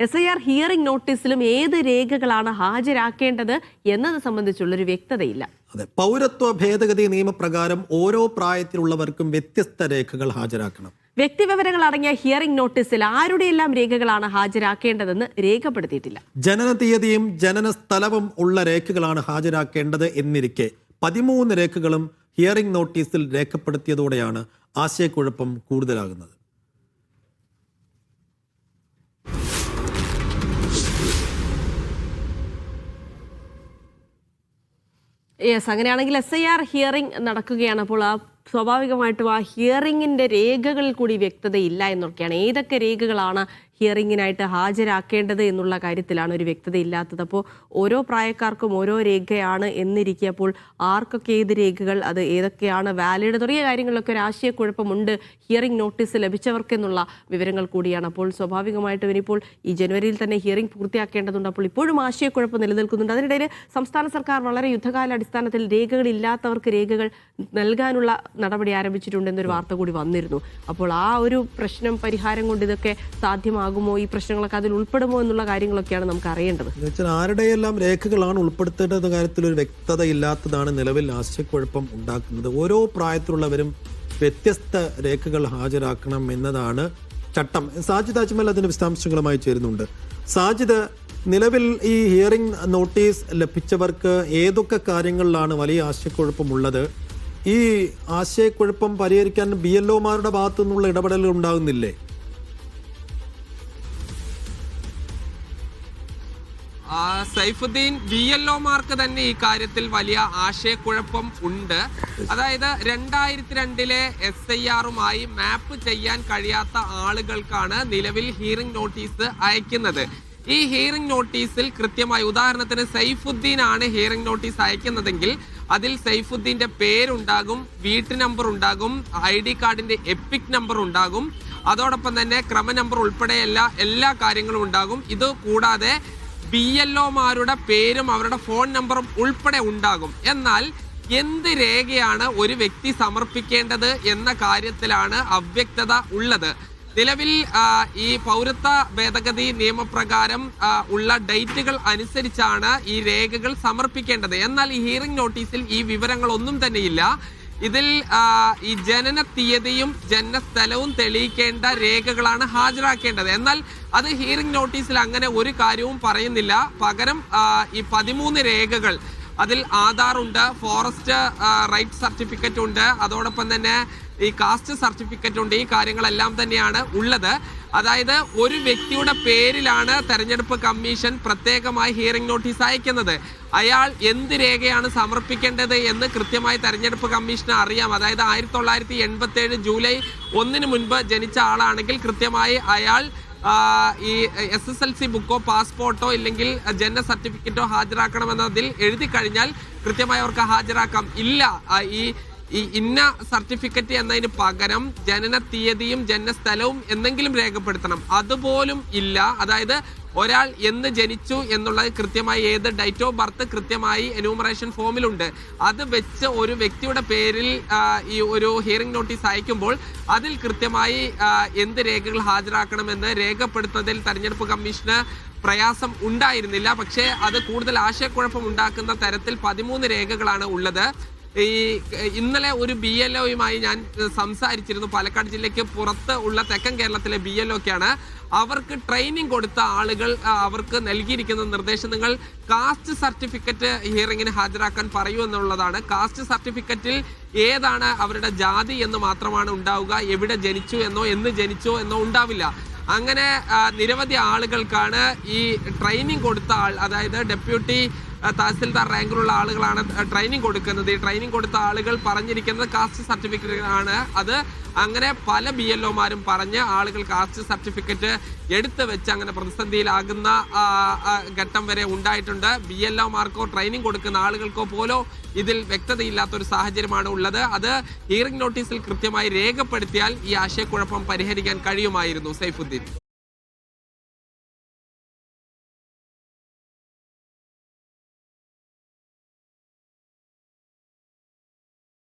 SIR hearing നോട്ടീസിലും ഏത് രേഖകളാണ് ഹാജരാക്കേണ്ടത് എന്നത് സംബന്ധിച്ചുള്ളൊരു വ്യക്തതയില്ല. അതെ, പൗരത്വ ഭേദഗതി നിയമപ്രകാരം ഓരോ പ്രായത്തിലുള്ളവർക്കും വ്യത്യസ്ത രേഖകൾ ഹാജരാക്കണം. വ്യക്തിവിവരങ്ങൾ അടങ്ങിയ ഹിയറിംഗ് നോട്ടീസിൽ ആരുടെയെല്ലാം രേഖകളാണ് ഹാജരാക്കേണ്ടതെന്ന് രേഖപ്പെടുത്തിയിട്ടില്ല. ജനന തീയതിയും ജനന സ്ഥലവും ഉള്ള രേഖകളാണ് ഹാജരാക്കേണ്ടത് എന്നിരിക്കെ 13 രേഖകളും ഹിയറിംഗ് നോട്ടീസിൽ രേഖപ്പെടുത്തിയതോടെയാണ് ആശയക്കുഴപ്പം കൂടുതലാകുന്നത്. അങ്ങനെയാണെങ്കിൽ SIR ഹിയറിംഗ് നടക്കുകയാണ്. അപ്പോൾ സ്വാഭാവികമായിട്ടും ആ ഹിയറിംഗിന്റെ രേഖകളിൽ കൂടി വ്യക്തതയില്ല എന്നൊക്കെയാണ്. ഏതൊക്കെ രേഖകളാണ് ഹിയറിംഗിനായിട്ട് ഹാജരാക്കേണ്ടത് എന്നുള്ള കാര്യത്തിലാണ് ഒരു വ്യക്തതയില്ലാത്തത്. അപ്പോൾ ഓരോ പ്രായക്കാർക്കും ഓരോ രേഖയാണ് എന്നിരിക്കെ അപ്പോൾ ആർക്കൊക്കെ ഏത് രേഖകൾ, അത് ഏതൊക്കെയാണ് വാലിഡ് തുടങ്ങിയ കാര്യങ്ങളിലൊക്കെ ഒരു ആശയക്കുഴപ്പമുണ്ട് ഹിയറിംഗ് നോട്ടീസ് ലഭിച്ചവർക്കെന്നുള്ള വിവരങ്ങൾ കൂടിയാണ്. അപ്പോൾ സ്വാഭാവികമായിട്ടും ഇനിയിപ്പോൾ ഈ ജനുവരിയിൽ തന്നെ ഹിയറിംഗ് പൂർത്തിയാക്കേണ്ടതുണ്ട്. അപ്പോൾ ഇപ്പോഴും ആശയക്കുഴപ്പം നിലനിൽക്കുന്നുണ്ട്. അതിനിടയിൽ സംസ്ഥാന സർക്കാർ വളരെ യുദ്ധകാലാടിസ്ഥാനത്തിൽ രേഖകളില്ലാത്തവർക്ക് രേഖകൾ നൽകാനുള്ള നടപടി ആരംഭിച്ചിട്ടുണ്ടെന്നൊരു വാർത്ത കൂടി വന്നിരുന്നു. അപ്പോൾ ആ ഒരു പ്രശ്നം പരിഹാരം കൊണ്ട് ഇതൊക്കെ സാധ്യമാകുമോ, ഈ പ്രശ്നങ്ങളൊക്കെ അതിൽ ഉൾപ്പെടുമോ എന്നുള്ള കാര്യങ്ങളൊക്കെയാണ് നമുക്ക് അറിയേണ്ടത്. ആരുടെയെല്ലാം രേഖകളാണ് ഉൾപ്പെടുത്തേണ്ട കാര്യത്തിൽ ഒരു വ്യക്തത ഇല്ലാത്തതാണ് നിലവിൽ ആശയക്കുഴപ്പം ഉണ്ടാക്കുന്നത്. ഓരോ പ്രായത്തിലുള്ളവരും വ്യത്യസ്ത രേഖകൾ ഹാജരാക്കണം എന്നതാണ് ചട്ടം. സാജിദ് അജ്മൽ അതിന്റെ വിശദാംശങ്ങളുമായി ചേരുന്നുണ്ട്. സാജിദ്, നിലവിൽ ഈ ഹിയറിംഗ് നോട്ടീസ് ലഭിച്ചവർക്ക് ഏതൊക്കെ കാര്യങ്ങളിലാണ് വലിയ ആശയക്കുഴപ്പമുള്ളത്? ഈ ആശയക്കുഴപ്പം പരിഹരിക്കാൻ BLOമാരുടെ ഭാഗത്തു നിന്നുള്ള ഇടപെടലുകൾ ഉണ്ടാകുന്നില്ലേ? സൈഫുദ്ദീൻ, BLOമാർക്ക് തന്നെ ഈ കാര്യത്തിൽ വലിയ ആശയക്കുഴപ്പം ഉണ്ട്. അതായത് 2002 SIRുമായി മാപ്പ് ചെയ്യാൻ കഴിയാത്ത ആളുകൾക്കാണ് നിലവിൽ ഹിയറിംഗ് നോട്ടീസ് അയക്കുന്നത്. ഈ ഹിയറിംഗ് നോട്ടീസിൽ കൃത്യമായി, ഉദാഹരണത്തിന് സൈഫുദ്ദീൻ ആണ് ഹിയറിംഗ് നോട്ടീസ് അയക്കുന്നതെങ്കിൽ അതിൽ സൈഫുദ്ദീന്റെ പേരുണ്ടാകും, വീട്ടു നമ്പർ ഉണ്ടാകും, ID കാർഡിന്റെ എപ്പിക് നമ്പർ ഉണ്ടാകും, അതോടൊപ്പം തന്നെ ക്രമ നമ്പർ ഉൾപ്പെടെ എല്ലാ കാര്യങ്ങളും ഉണ്ടാകും. ഇത് കൂടാതെ BLOമാരുടെ പേരും അവരുടെ ഫോൺ നമ്പറും ഉൾപ്പെടെ ഉണ്ടാകും. എന്നാൽ എന്ത് രേഖയാണ് ഒരു വ്യക്തി സമർപ്പിക്കേണ്ടത് എന്ന കാര്യത്തിലാണ് അവ്യക്തത ഉള്ളത്. നിലവിൽ ഈ പൗരത്വ ഭേദഗതി നിയമപ്രകാരം ഉള്ള ഡേറ്റുകൾ അനുസരിച്ചാണ് ഈ രേഖകൾ സമർപ്പിക്കേണ്ടത്. എന്നാൽ ഈ ഹിയറിംഗ് നോട്ടീസിൽ ഈ വിവരങ്ങളൊന്നും തന്നെയില്ല. ഇതിൽ ഈ ജനന തീയതിയും ജനനസ്ഥലവും തെളിയിക്കേണ്ട രേഖകളാണ് ഹാജരാക്കേണ്ടത്. എന്നാൽ അത് ഹിയറിംഗ് നോട്ടീസിൽ അങ്ങനെ ഒരു കാര്യവും പറയുന്നില്ല. പകരം ഈ 13 രേഖകൾ, അതിൽ ആധാർ ഉണ്ട്, ഫോറസ്റ്റ് റൈറ്റ് സർട്ടിഫിക്കറ്റ് ഉണ്ട്, അതോടൊപ്പം തന്നെ ഈ കാസ്റ്റ് സർട്ടിഫിക്കറ്റ് ഉണ്ട്. ഈ കാര്യങ്ങളെല്ലാം തന്നെയാണ് ഉള്ളത്. അതായത് ഒരു വ്യക്തിയുടെ പേരിലാണ് തെരഞ്ഞെടുപ്പ് കമ്മീഷൻ പ്രത്യേകമായി ഹിയറിംഗ് നോട്ടീസ് അയക്കുന്നത്. അയാൾ എന്ത് രേഖയാണ് സമർപ്പിക്കേണ്ടത് എന്ന് കൃത്യമായി തെരഞ്ഞെടുപ്പ് കമ്മീഷന് അറിയാം. അതായത് 1987 ജൂലൈ 1 മുൻപ് ജനിച്ച ആളാണെങ്കിൽ കൃത്യമായി അയാൾ ഈ SSLC ബുക്കോ പാസ്പോർട്ടോ ഇല്ലെങ്കിൽ ജനന സർട്ടിഫിക്കറ്റോ ഹാജരാക്കണമെന്നതിൽ എഴുതി കഴിഞ്ഞാൽ കൃത്യമായി അവർക്ക് ഹാജരാക്കാം. ഇല്ല, ഈ ഇന്ന സർട്ടിഫിക്കറ്റ് എന്നതിന് പകരം ജനന തീയതിയും ജനന സ്ഥലവും എന്തെങ്കിലും രേഖപ്പെടുത്തണം. അതുപോലും ഇല്ല. അതായത് ഒരാൾ എന്ന് ജനിച്ചു എന്നുള്ളത് കൃത്യമായി, ഏത് ഡേറ്റ് ഓഫ് ബർത്ത് കൃത്യമായി എന്യൂമറേഷൻ ഫോമിലുണ്ട്. അത് വെച്ച് ഒരു വ്യക്തിയുടെ പേരിൽ ഈ ഒരു ഹിയറിംഗ് നോട്ടീസ് അയക്കുമ്പോൾ അതിൽ കൃത്യമായി എന്ത് രേഖകൾ ഹാജരാക്കണമെന്ന് രേഖപ്പെടുത്തുന്നതിൽ തെരഞ്ഞെടുപ്പ് കമ്മീഷന് പ്രയാസം ഉണ്ടായിരുന്നില്ല. പക്ഷേ അത് കൂടുതൽ ആശയക്കുഴപ്പം ഉണ്ടാക്കുന്ന തരത്തിൽ 13 രേഖകളാണ് ഉള്ളത്. ഇന്നലെ ഒരു BLOയുമായി ഞാൻ സംസാരിച്ചിരുന്നു. പാലക്കാട് ജില്ലയ്ക്ക് പുറത്ത് ഉള്ള തെക്കൻ കേരളത്തിലെ BLOക്കാണ്. അവർക്ക് ട്രെയിനിങ് കൊടുത്ത ആളുകൾ അവർക്ക് നൽകിയിരിക്കുന്ന നിർദ്ദേശം, നിങ്ങൾ കാസ്റ്റ് സർട്ടിഫിക്കറ്റ് ഹിയറിംഗിന് ഹാജരാക്കാൻ പറയൂ എന്നുള്ളതാണ്. കാസ്റ്റ് സർട്ടിഫിക്കറ്റിൽ ഏതാണ് അവരുടെ ജാതി എന്ന് മാത്രമാണ് ഉണ്ടാവുക. എവിടെ ജനിച്ചു എന്നോ എന്ന് ജനിച്ചോ എന്നോ ഉണ്ടാവില്ല. അങ്ങനെ നിരവധി ആളുകൾക്കാണ് ഈ ട്രെയിനിങ് കൊടുത്ത ആൾ, അതായത് ഡെപ്യൂട്ടി തഹസിൽദാർ റാങ്കിലുള്ള ആളുകളാണ് ട്രെയിനിങ് കൊടുക്കുന്നത്. ഈ ട്രെയിനിങ് കൊടുത്ത ആളുകൾ പറഞ്ഞിരിക്കുന്നത് കാസ്റ്റ് സർട്ടിഫിക്കറ്റ് ആണ്. അത് അങ്ങനെ പല BLOമാരും പറഞ്ഞ് ആളുകൾ കാസ്റ്റ് സർട്ടിഫിക്കറ്റ് എടുത്ത് വെച്ച് അങ്ങനെ പ്രതിസന്ധിയിലാകുന്ന ഘട്ടം വരെ ഉണ്ടായിട്ടുണ്ട്. BLOമാർക്കോ ട്രെയിനിങ് കൊടുക്കുന്ന ആളുകൾക്കോ പോലോ ഇതിൽ വ്യക്തതയില്ലാത്തൊരു സാഹചര്യമാണ് ഉള്ളത്. അത് ഹിയറിംഗ് നോട്ടീസിൽ കൃത്യമായി രേഖപ്പെടുത്തിയാൽ ഈ ആശയക്കുഴപ്പം പരിഹരിക്കാൻ കഴിയുമായിരുന്നു. സൈഫുദ്ദീൻ.